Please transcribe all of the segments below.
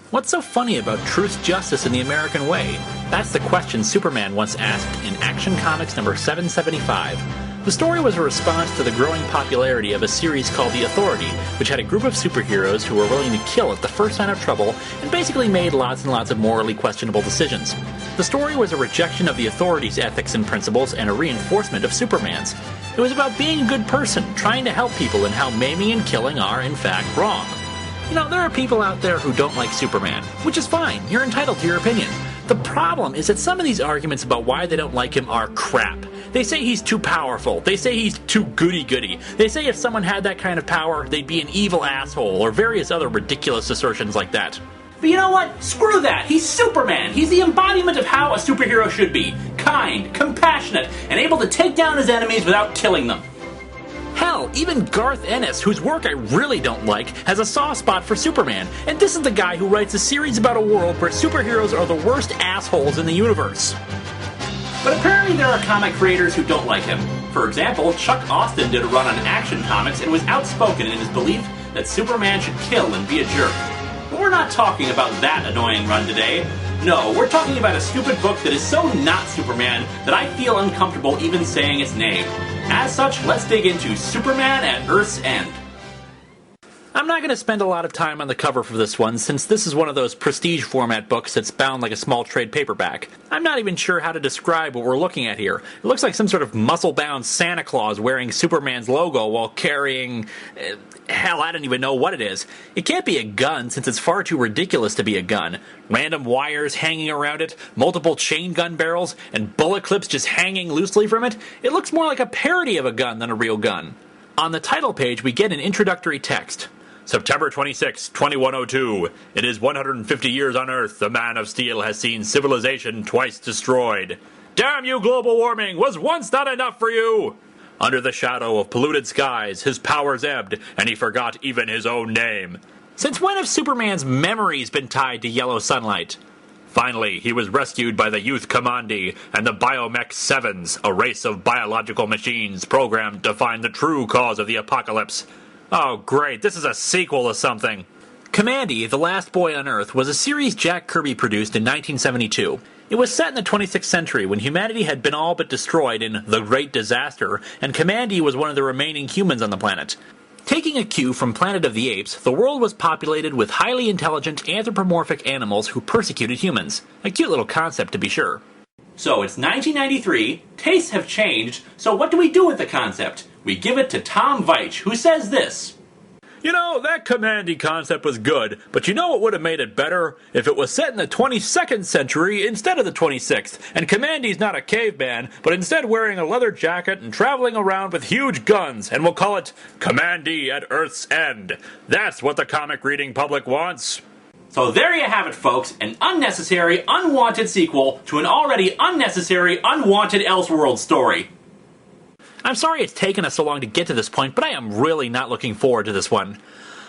What's so funny about truth, justice, and the American way? That's the question Superman once asked in Action Comics number 775. The story was a response to the growing popularity of a series called The Authority, which had a group of superheroes who were willing to kill at the first sign of trouble and basically made lots and lots of morally questionable decisions. The story was a rejection of the Authority's ethics and principles and a reinforcement of Superman's. It was about being a good person, trying to help people, and how maiming and killing are, in fact, wrong. You know, there are people out there who don't like Superman, which is fine. You're entitled to your opinion. The problem is that some of these arguments about why they don't like him are crap. They say he's too powerful. They say he's too goody-goody. They say if someone had that kind of power, they'd be an evil asshole, or various other ridiculous assertions like that. But you know what? Screw that! He's Superman! He's the embodiment of how a superhero should be. Kind, compassionate, and able to take down his enemies without killing them. Hell, even Garth Ennis, whose work I really don't like, has a soft spot for Superman, and this is the guy who writes a series about a world where superheroes are the worst assholes in the universe. But apparently there are comic creators who don't like him. For example, Chuck Austin did a run on Action Comics and was outspoken in his belief that Superman should kill and be a jerk. But we're not talking about that annoying run today. No, we're talking about a stupid book that is so not Superman that I feel uncomfortable even saying its name. As such, let's dig into Superman at Earth's End. I'm not going to spend a lot of time on the cover for this one, since this is one of those prestige format books that's bound like a small trade paperback. I'm not even sure how to describe what we're looking at here. It looks like some sort of muscle-bound Santa Claus wearing Superman's logo while carrying... hell, I don't even know what it is. It can't be a gun, since it's far too ridiculous to be a gun. Random wires hanging around it, multiple chain gun barrels, and bullet clips just hanging loosely from it. It looks more like a parody of a gun than a real gun. On the title page, we get an introductory text. September 26, 2102. It is 150 years on Earth. The Man of Steel has seen civilization twice destroyed. Damn you, global warming! Was once not enough for you! Under the shadow of polluted skies, his powers ebbed, and he forgot even his own name. Since when have Superman's memories been tied to yellow sunlight? Finally, he was rescued by the Youth Commandi and the Biomech Sevens, a race of biological machines programmed to find the true cause of the apocalypse. Oh great, this is a sequel to something. Commandi, The Last Boy on Earth, was a series Jack Kirby produced in 1972. It was set in the 26th century when humanity had been all but destroyed in The Great Disaster, and Commandi was one of the remaining humans on the planet. Taking a cue from Planet of the Apes, the world was populated with highly intelligent anthropomorphic animals who persecuted humans. A cute little concept, to be sure. So it's 1993, tastes have changed, so what do we do with the concept? We give it to Tom Veitch, who says this. You know, that Commandi concept was good, but you know what would have made it better? If it was set in the 22nd century instead of the 26th, and Commandi's not a caveman, but instead wearing a leather jacket and traveling around with huge guns, and we'll call it Commandi at Earth's End. That's what the comic reading public wants. So there you have it, folks, an unnecessary, unwanted sequel to an already unnecessary, unwanted Elseworld story. I'm sorry it's taken us so long to get to this point, but I am really not looking forward to this one.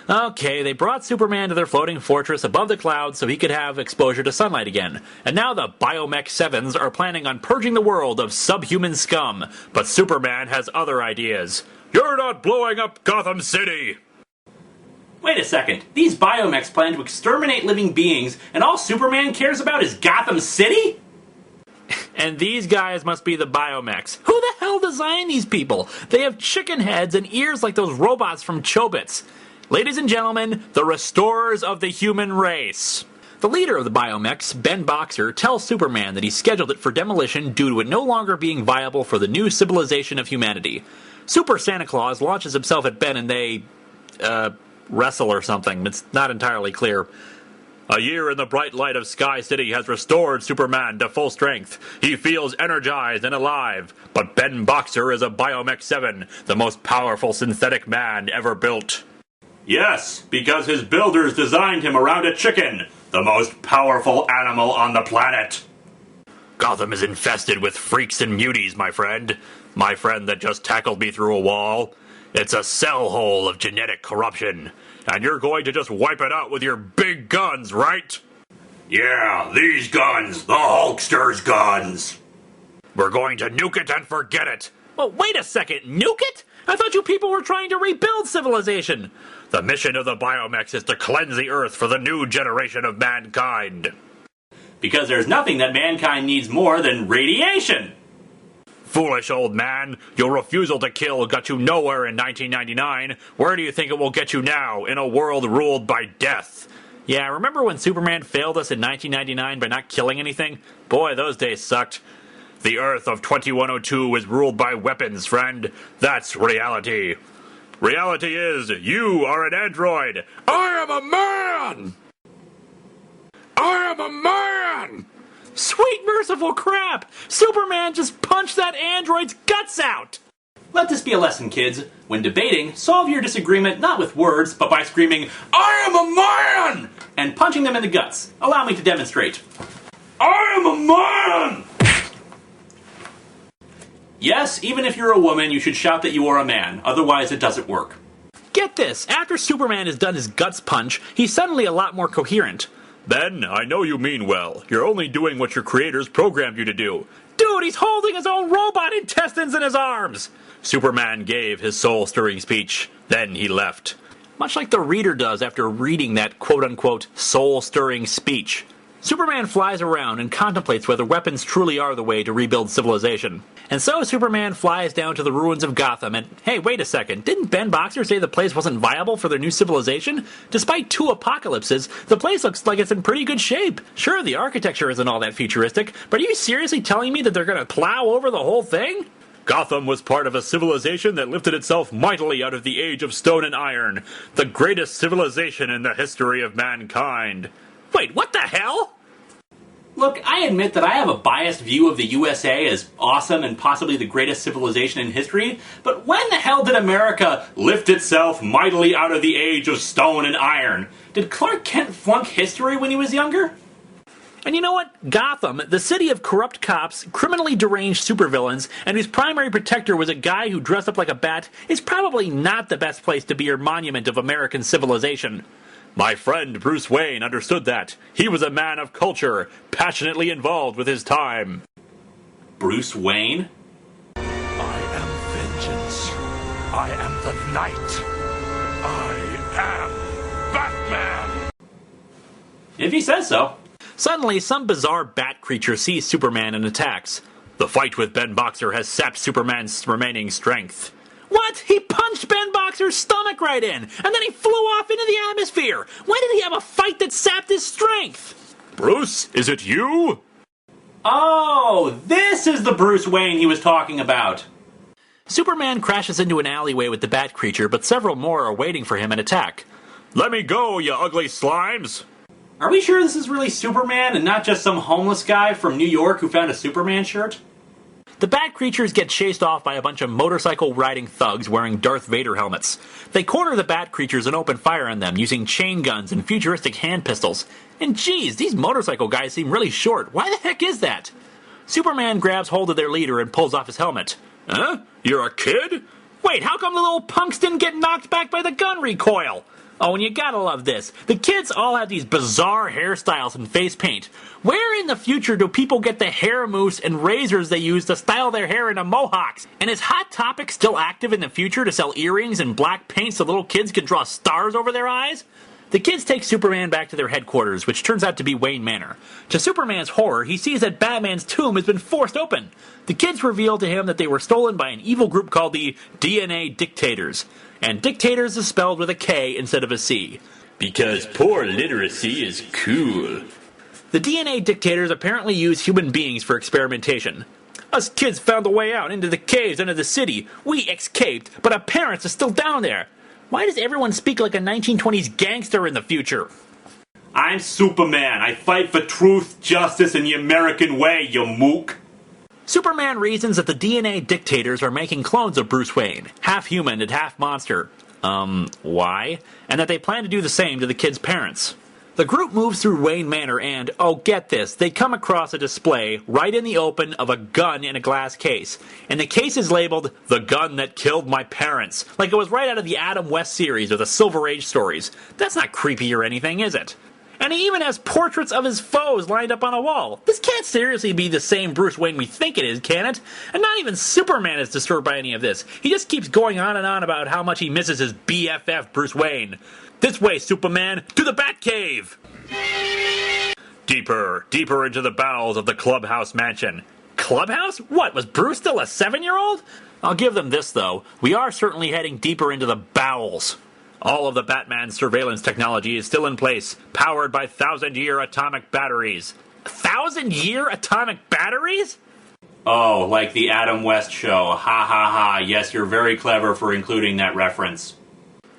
Okay, they brought Superman to their floating fortress above the clouds so he could have exposure to sunlight again. And now the Biomech Sevens are planning on purging the world of subhuman scum. But Superman has other ideas. You're not blowing up Gotham City! Wait a second, these Biomechs plan to exterminate living beings, and all Superman cares about is Gotham City? And these guys must be the Biomechs. Who the hell designed these people? They have chicken heads and ears like those robots from Chobits. Ladies and gentlemen, the restorers of the human race. The leader of the Biomechs, Ben Boxer, tells Superman that he scheduled it for demolition due to it no longer being viable for the new civilization of humanity. Super Santa Claus launches himself at Ben and they, wrestle or something. It's not entirely clear. A year in the bright light of Sky City has restored Superman to full strength. He feels energized and alive. But Ben Boxer is a Biomech 7, the most powerful synthetic man ever built. Yes, because his builders designed him around a chicken, the most powerful animal on the planet. Gotham is infested with freaks and muties, my friend. My friend that just tackled me through a wall. It's a cell hole of genetic corruption. And you're going to just wipe it out with your big guns, right? Yeah, these guns, the Hulkster's guns. We're going to nuke it and forget it. Well, wait a second, nuke it? I thought you people were trying to rebuild civilization. The mission of the biomechs is to cleanse the Earth for the new generation of mankind. Because there's nothing that mankind needs more than radiation. Foolish old man, your refusal to kill got you nowhere in 1999. Where do you think it will get you now, in a world ruled by death? Yeah, remember when Superman failed us in 1999 by not killing anything? Boy, those days sucked. The Earth of 2102 is ruled by weapons, friend. That's reality. Reality is, you are an android. I am a man! I am a man! Sweet merciful crap! Superman just punched that android's guts out! Let this be a lesson, kids. When debating, solve your disagreement not with words, but by screaming, I am a man! And punching them in the guts. Allow me to demonstrate. I am a man! Yes, even if you're a woman, you should shout that you are a man. Otherwise, it doesn't work. Get this, after Superman has done his guts punch, he's suddenly a lot more coherent. Ben, I know you mean well. You're only doing what your creators programmed you to do. Dude, he's holding his own robot intestines in his arms! Superman gave his soul-stirring speech. Then he left. Much like the reader does after reading that quote-unquote soul-stirring speech. Superman flies around and contemplates whether weapons truly are the way to rebuild civilization. And so Superman flies down to the ruins of Gotham and, hey, wait a second, didn't Ben Boxer say the place wasn't viable for their new civilization? Despite 2 apocalypses, the place looks like it's in pretty good shape. Sure, the architecture isn't all that futuristic, but are you seriously telling me that they're gonna plow over the whole thing? Gotham was part of a civilization that lifted itself mightily out of the age of stone and iron. The greatest civilization in the history of mankind. Wait, what the hell? Look, I admit that I have a biased view of the USA as awesome and possibly the greatest civilization in history, but when the hell did America lift itself mightily out of the age of stone and iron? Did Clark Kent flunk history when he was younger? And you know what? Gotham, the city of corrupt cops, criminally deranged supervillains, and whose primary protector was a guy who dressed up like a bat, is probably not the best place to be your monument of American civilization. My friend Bruce Wayne understood that. He was a man of culture, passionately involved with his time. Bruce Wayne? I am vengeance. I am the night. I am Batman. If he says so. Suddenly, some bizarre bat creature sees Superman and attacks. The fight with Ben Boxer has sapped Superman's remaining strength. What? He punched Ben Boxer's stomach right in, and then he flew off into the atmosphere. When did he have a fight that sapped his strength? Bruce, is it you? Oh, this is the Bruce Wayne he was talking about. Superman crashes into an alleyway with the bat creature, but several more are waiting for him and attack. Let me go, you ugly slimes! Are we sure this is really Superman and not just some homeless guy from New York who found a Superman shirt? The bat creatures get chased off by a bunch of motorcycle-riding thugs wearing Darth Vader helmets. They corner the bat creatures and open fire on them using chain guns and futuristic hand pistols. And geez, these motorcycle guys seem really short. Why the heck is that? Superman grabs hold of their leader and pulls off his helmet. Huh? You're a kid? Wait, how come the little punks didn't get knocked back by the gun recoil? Oh, and you gotta love this. The kids all have these bizarre hairstyles and face paint. Where in the future do people get the hair mousse and razors they use to style their hair into mohawks? And is Hot Topic still active in the future to sell earrings and black paint so little kids can draw stars over their eyes? The kids take Superman back to their headquarters, which turns out to be Wayne Manor. To Superman's horror, he sees that Batman's tomb has been forced open. The kids reveal to him that they were stolen by an evil group called the DNA Dictators. And Dictators is spelled with a K instead of a C. Because poor literacy is cool. The DNA Dictators apparently use human beings for experimentation. Us kids found a way out into the caves under the city. We escaped, but our parents are still down there. Why does everyone speak like a 1920s gangster in the future? I'm Superman. I fight for truth, justice, and the American way, you mook. Superman reasons that the DNA Dictators are making clones of Bruce Wayne, half human and half monster. Why? And that they plan to do the same to the kids' parents. The group moves through Wayne Manor and, oh get this, they come across a display right in the open of a gun in a glass case. And the case is labeled, "The Gun That Killed My Parents," like it was right out of the Adam West series or the Silver Age stories. That's not creepy or anything, is it? And he even has portraits of his foes lined up on a wall. This can't seriously be the same Bruce Wayne we think it is, can it? And not even Superman is disturbed by any of this. He just keeps going on and on about how much he misses his BFF Bruce Wayne. This way, Superman, to the Batcave! Deeper, deeper into the bowels of the clubhouse mansion. Clubhouse? What, was Bruce still a 7-year-old? I'll give them this, though. We are certainly heading deeper into the bowels. All of the Batman's surveillance technology is still in place, powered by 1,000-year atomic batteries. 1,000-year atomic batteries? Oh, like the Adam West show. Ha ha ha. Yes, you're very clever for including that reference.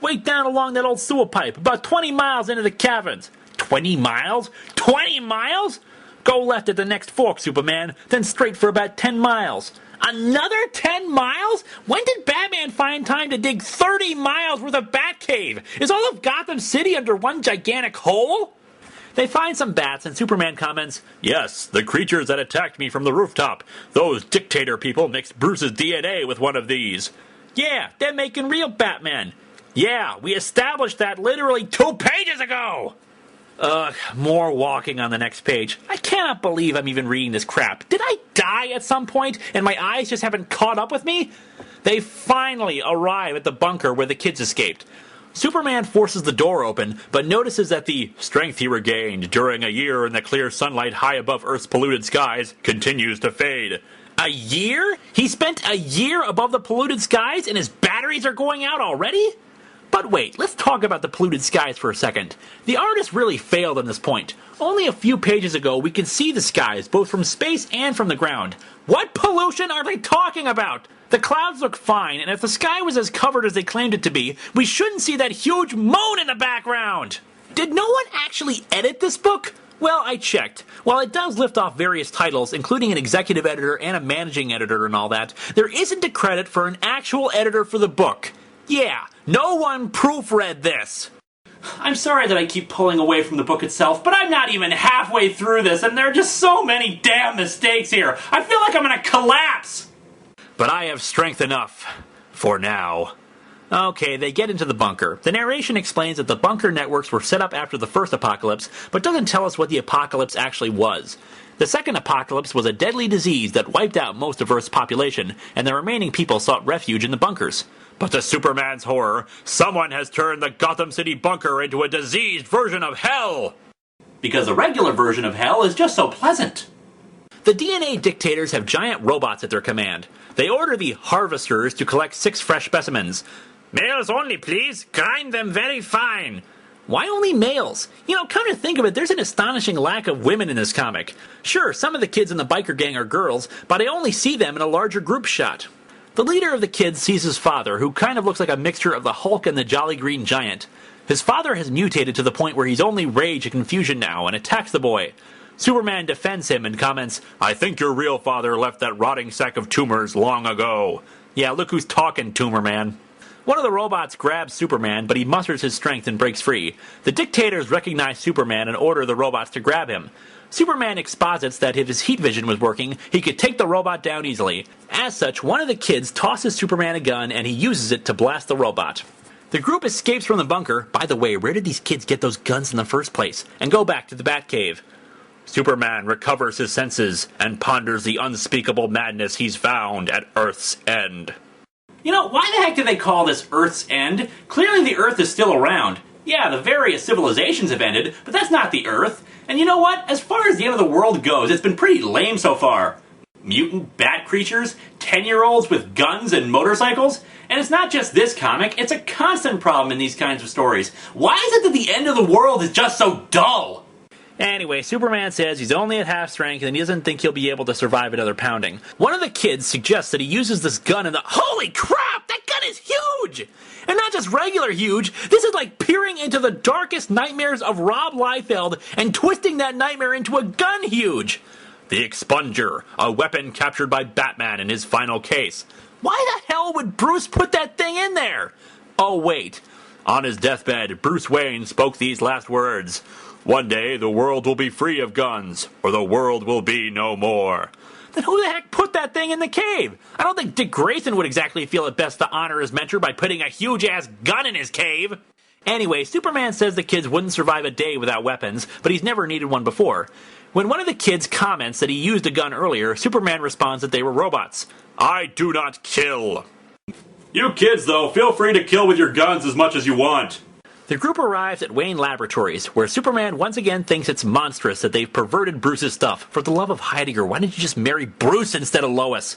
Way down along that old sewer pipe, about 20 miles into the caverns. 20 miles? 20 miles? Go left at the next fork, Superman, then straight for about 10 miles. Another 10 miles? When did Batman find time to dig 30 miles worth of Batcave? Is all of Gotham City under one gigantic hole? They find some bats and Superman comments, "Yes, the creatures that attacked me from the rooftop. Those dictator people mixed Bruce's DNA with one of these." Yeah, they're making real Batman. Yeah, we established that literally 2 pages ago! Ugh, more walking on the next page. I cannot believe I'm even reading this crap. Did I die at some point and my eyes just haven't caught up with me? They finally arrive at the bunker where the kids escaped. Superman forces the door open, but notices that the strength he regained during a year in the clear sunlight high above Earth's polluted skies continues to fade. A year? He spent a year above the polluted skies and his batteries are going out already? But wait, let's talk about the polluted skies for a second. The artist really failed on this point. Only a few pages ago we could see the skies, both from space and from the ground. What pollution are they talking about? The clouds look fine, and if the sky was as covered as they claimed it to be, we shouldn't see that huge moon in the background! Did no one actually edit this book? Well, I checked. While it does lift off various titles, including an executive editor and a managing editor and all that, there isn't a credit for an actual editor for the book. Yeah, no one proofread this. I'm sorry that I keep pulling away from the book itself, but I'm not even halfway through this, and there are just so many damn mistakes here. I feel like I'm gonna collapse. But I have strength enough. For now. Okay, they get into the bunker. The narration explains that the bunker networks were set up after the first apocalypse, but doesn't tell us what the apocalypse actually was. The second apocalypse was a deadly disease that wiped out most of Earth's population, and the remaining people sought refuge in the bunkers. But to Superman's horror, someone has turned the Gotham City bunker into a diseased version of hell! Because a regular version of hell is just so pleasant. The DNA dictators have giant robots at their command. They order the harvesters to collect 6 fresh specimens. Males only, please. Grind them very fine. Why only males? You know, come to think of it, there's an astonishing lack of women in this comic. Sure, some of the kids in the biker gang are girls, but I only see them in a larger group shot. The leader of the kids sees his father, who kind of looks like a mixture of the Hulk and the Jolly Green Giant. His father has mutated to the point where he's only rage and confusion now, and attacks the boy. Superman defends him and comments, "I think your real father left that rotting sack of tumors long ago." Yeah, look who's talking, Tumor Man. One of the robots grabs Superman, but he musters his strength and breaks free. The dictators recognize Superman and order the robots to grab him. Superman exposits that if his heat vision was working, he could take the robot down easily. As such, one of the kids tosses Superman a gun and he uses it to blast the robot. The group escapes from the bunker. By the way, where did these kids get those guns in the first place? And go back to the Batcave. Superman recovers his senses and ponders the unspeakable madness he's found at Earth's End. You know, why the heck do they call this Earth's End? Clearly the Earth is still around. Yeah, the various civilizations have ended, but that's not the Earth. And you know what? As far as the end of the world goes, it's been pretty lame so far. Mutant bat creatures, 10-year-olds with guns and motorcycles. And it's not just this comic, it's a constant problem in these kinds of stories. Why is it that the end of the world is just so dull? Anyway, Superman says he's only at half strength and he doesn't think he'll be able to survive another pounding. One of the kids suggests that he uses this gun and holy crap! That gun is huge! And not just regular huge, this is like peering into the darkest nightmares of Rob Liefeld and twisting that nightmare into a gun huge! The Expunger, a weapon captured by Batman in his final case. Why the hell would Bruce put that thing in there? Oh wait. On his deathbed, Bruce Wayne spoke these last words. "One day the world will be free of guns, or the world will be no more." Then who the heck put that thing in the cave? I don't think Dick Grayson would exactly feel it best to honor his mentor by putting a huge-ass gun in his cave. Anyway, Superman says the kids wouldn't survive a day without weapons, but he's never needed one before. When one of the kids comments that he used a gun earlier, Superman responds that they were robots. I do not kill. You kids, though, feel free to kill with your guns as much as you want. The group arrives at Wayne Laboratories, where Superman once again thinks it's monstrous that they've perverted Bruce's stuff. For the love of Heidegger, why didn't you just marry Bruce instead of Lois?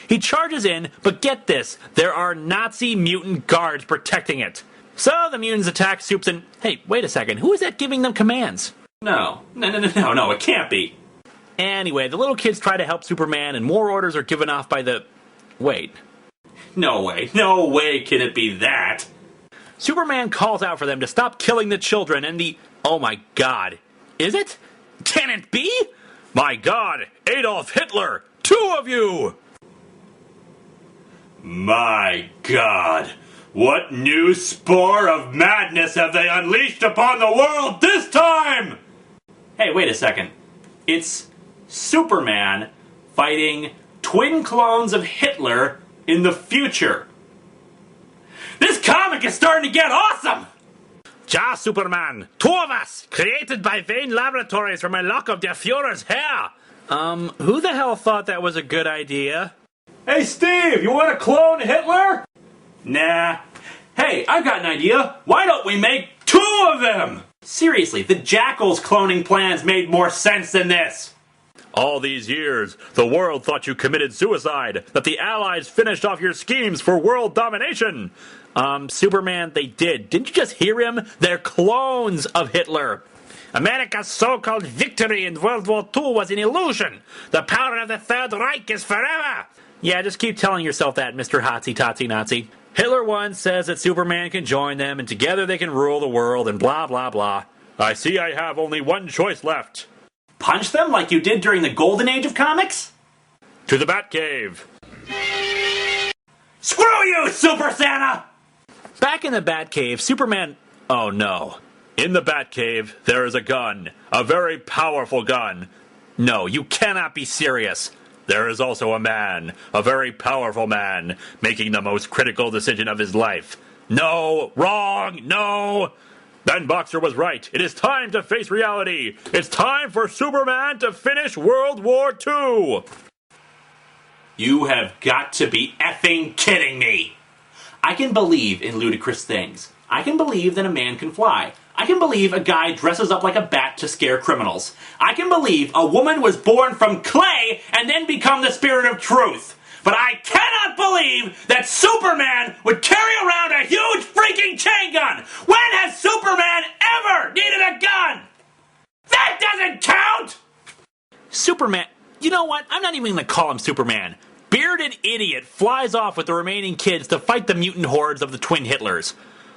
He charges in, but get this, there are Nazi mutant guards protecting it. So the mutants attack Supes and... Hey, wait a second, who is that giving them commands? No, it can't be. Anyway, the little kids try to help Superman, and more orders are given off by the... Wait. No way can it be that. Superman calls out for them to stop killing the children, and the... Oh my god. Is it? Can it be? My god, Adolf Hitler! 2 of you! My god, what new spore of madness have they unleashed upon the world this time? Hey, wait a second. It's Superman fighting twin clones of Hitler in the future. This comic is starting to get awesome! Ja, Superman, 2 of us, created by Wayne Laboratories from a lock of der Führer's hair. Who the hell thought that was a good idea? Hey, Steve, you want to clone Hitler? Nah. Hey, I've got an idea. Why don't we make 2 of them? Seriously, the Jackal's cloning plans made more sense than this. All these years, the world thought you committed suicide, that the Allies finished off your schemes for world domination. Superman, they did. Didn't you just hear him? They're clones of Hitler. America's so-called victory in World War II was an illusion. The power of the Third Reich is forever. Yeah, just keep telling yourself that, Mr. Hotsy-Totsy Nazi. Hitler once says that Superman can join them, and together they can rule the world, and blah, blah, blah. I see I have only one choice left. Punch them like you did during the golden age of comics? To the Batcave. Screw you, Super Santa! Back in the Batcave, Superman... Oh, no. In the Batcave, there is a gun. A very powerful gun. No, you cannot be serious. There is also a man, a very powerful man, making the most critical decision of his life. No, wrong, no! Ben Boxer was right. It is time to face reality. It's time for Superman to finish World War II. You have got to be effing kidding me. I can believe in ludicrous things. I can believe that a man can fly. I can believe a guy dresses up like a bat to scare criminals. I can believe a woman was born from clay and then become the spirit of truth. But I cannot believe that Superman would carry around a huge freaking chain gun! When has Superman ever needed a gun? That doesn't count! Superman... You know what? I'm not even going to call him Superman. Bearded idiot flies off with the remaining kids to fight the mutant hordes of the twin Hitlers.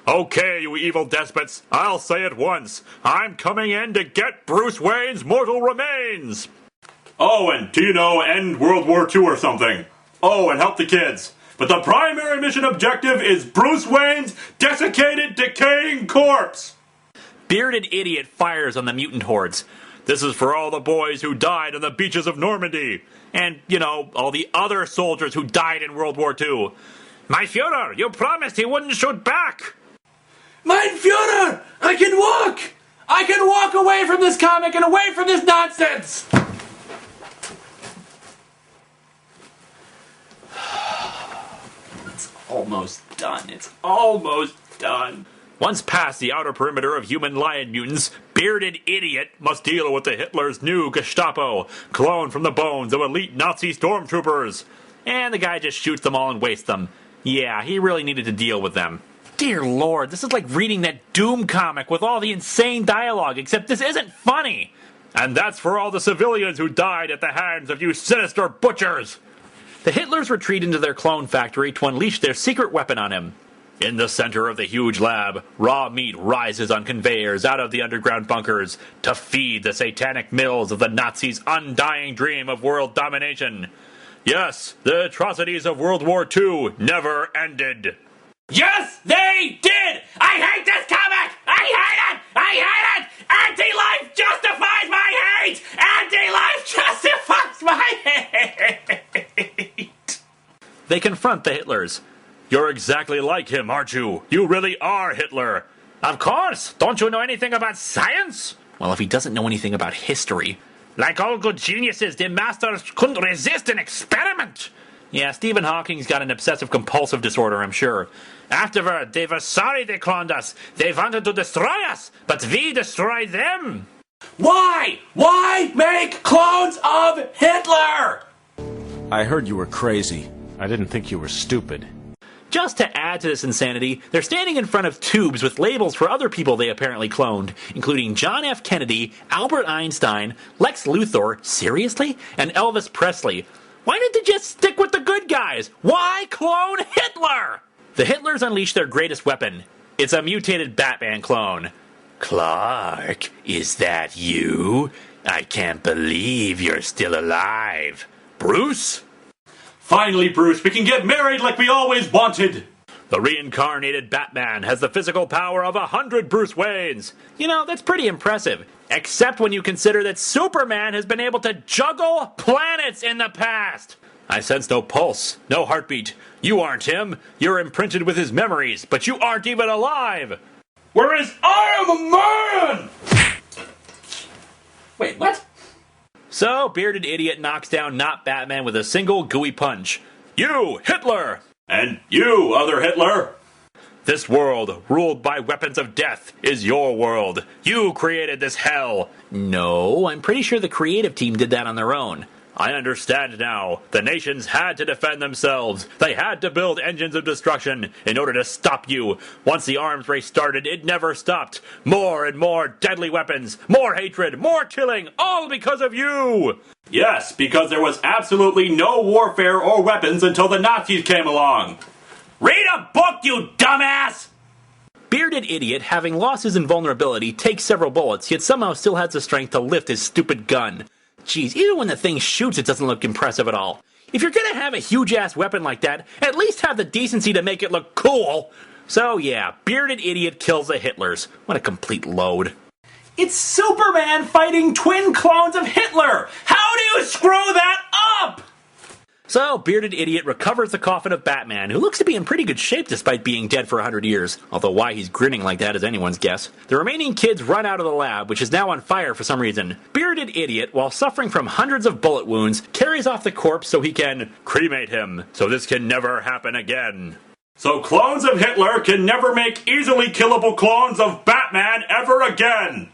Okay, you evil despots, I'll say it once. I'm coming in to get Bruce Wayne's mortal remains. Oh, and end World War II or something. Oh, and help the kids. But the primary mission objective is Bruce Wayne's desiccated, decaying corpse. Bearded idiot fires on the mutant hordes. This is for all the boys who died on the beaches of Normandy. And, all the other soldiers who died in World War II. My Führer, you promised he wouldn't shoot back. Mein Führer! I can walk! I can walk away from this comic and away from this nonsense! It's almost done. It's almost done. Once past the outer perimeter of human lion mutants, Bearded Idiot must deal with the Hitler's new Gestapo, cloned from the bones of elite Nazi stormtroopers. And the guy just shoots them all and wastes them. Yeah, he really needed to deal with them. Dear Lord, this is like reading that Doom comic with all the insane dialogue, except this isn't funny. And that's for all the civilians who died at the hands of you sinister butchers. The Hitlers retreat into their clone factory to unleash their secret weapon on him. In the center of the huge lab, raw meat rises on conveyors out of the underground bunkers to feed the satanic mills of the Nazis' undying dream of world domination. Yes, the atrocities of World War II never ended. Yes, they did! I hate this comic! I hate it! I hate it! Anti-life justifies my hate! Anti-life justifies my hate! They confront the Hitlers. You're exactly like him, aren't you? You really are Hitler. Of course! Don't you know anything about science? Well, if he doesn't know anything about history... Like all good geniuses, the masters couldn't resist an experiment. Yeah, Stephen Hawking's got an obsessive-compulsive disorder, I'm sure. Afterward, they were sorry they cloned us. They wanted to destroy us, but we destroyed them. Why? Why make clones of Hitler? I heard you were crazy. I didn't think you were stupid. Just to add to this insanity, they're standing in front of tubes with labels for other people they apparently cloned, including John F. Kennedy, Albert Einstein, Lex Luthor, seriously? And Elvis Presley. Why didn't they just stick with the good guys? Why clone Hitler? The Hitlers unleash their greatest weapon. It's a mutated Batman clone. Clark, is that you? I can't believe you're still alive. Bruce? Finally, Bruce, we can get married like we always wanted. The reincarnated Batman has the physical power of 100 Bruce Waynes. You know, that's pretty impressive. Except when you consider that Superman has been able to juggle planets in the past. I sense no pulse, no heartbeat. You aren't him. You're imprinted with his memories, but you aren't even alive. Whereas I am a man! Wait, what? So, Bearded Idiot knocks down not Batman with a single gooey punch. You, Hitler! And you, other Hitler! This world, ruled by weapons of death, is your world. You created this hell. No, I'm pretty sure the creative team did that on their own. I understand now. The nations had to defend themselves. They had to build engines of destruction in order to stop you. Once the arms race started, it never stopped. More and more deadly weapons, more hatred, more killing, all because of you! Yes, because there was absolutely no warfare or weapons until the Nazis came along. Read a book, you dumbass! Bearded Idiot, having lost his invulnerability, takes several bullets, yet somehow still has the strength to lift his stupid gun. Jeez, even when the thing shoots, it doesn't look impressive at all. If you're gonna have a huge-ass weapon like that, at least have the decency to make it look cool. So yeah, Bearded Idiot kills the Hitlers. What a complete load. It's Superman fighting twin clones of Hitler! How do you screw that up? So, Bearded Idiot recovers the coffin of Batman, who looks to be in pretty good shape despite being dead for 100 years, although why he's grinning like that is anyone's guess. The remaining kids run out of the lab, which is now on fire for some reason. Bearded Idiot, while suffering from hundreds of bullet wounds, carries off the corpse so he can cremate him, so this can never happen again. So clones of Hitler can never make easily killable clones of Batman ever again!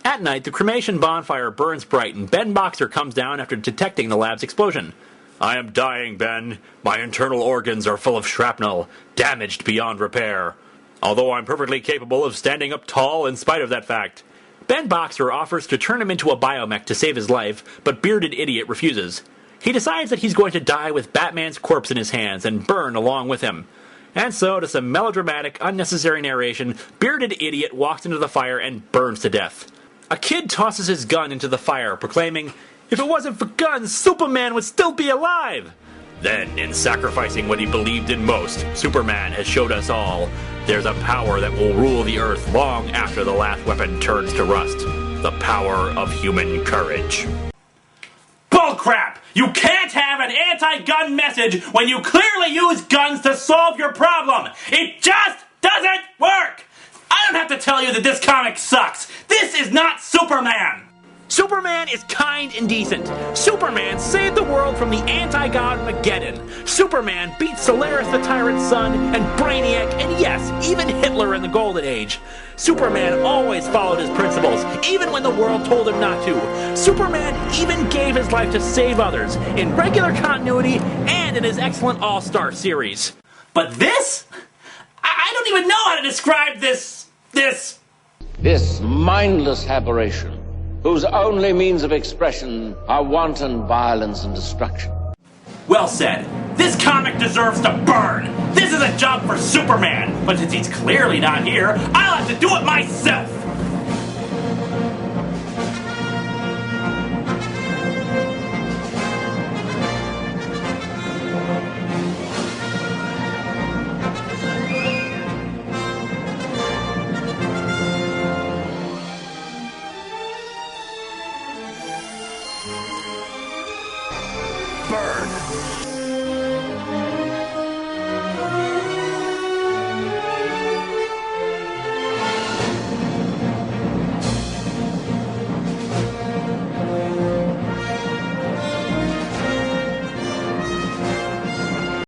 At night, the cremation bonfire burns bright and Ben Boxer comes down after detecting the lab's explosion. I am dying, Ben. My internal organs are full of shrapnel, damaged beyond repair. Although I'm perfectly capable of standing up tall in spite of that fact. Ben Boxer offers to turn him into a biomech to save his life, but Bearded Idiot refuses. He decides that he's going to die with Batman's corpse in his hands and burn along with him. And so, to some melodramatic, unnecessary narration, Bearded Idiot walks into the fire and burns to death. A kid tosses his gun into the fire, proclaiming, "If it wasn't for guns, Superman would still be alive!" Then, in sacrificing what he believed in most, Superman has showed us all there's a power that will rule the Earth long after the last weapon turns to rust. The power of human courage. Bullcrap! You can't have an anti-gun message when you clearly use guns to solve your problem! It just doesn't work! I don't have to tell you that this comic sucks! This is not Superman! Superman is kind and decent. Superman saved the world from the anti-god Mageddon. Superman beat Solaris the Tyrant's son, and Brainiac, and yes, even Hitler in the Golden Age. Superman always followed his principles, even when the world told him not to. Superman even gave his life to save others, in regular continuity and in his excellent All-Star series. But this? I don't even know how to describe this mindless aberration, whose only means of expression are wanton violence and destruction. Well said. This comic deserves to burn. This is a job for Superman, but since he's clearly not here, I'll have to do it myself.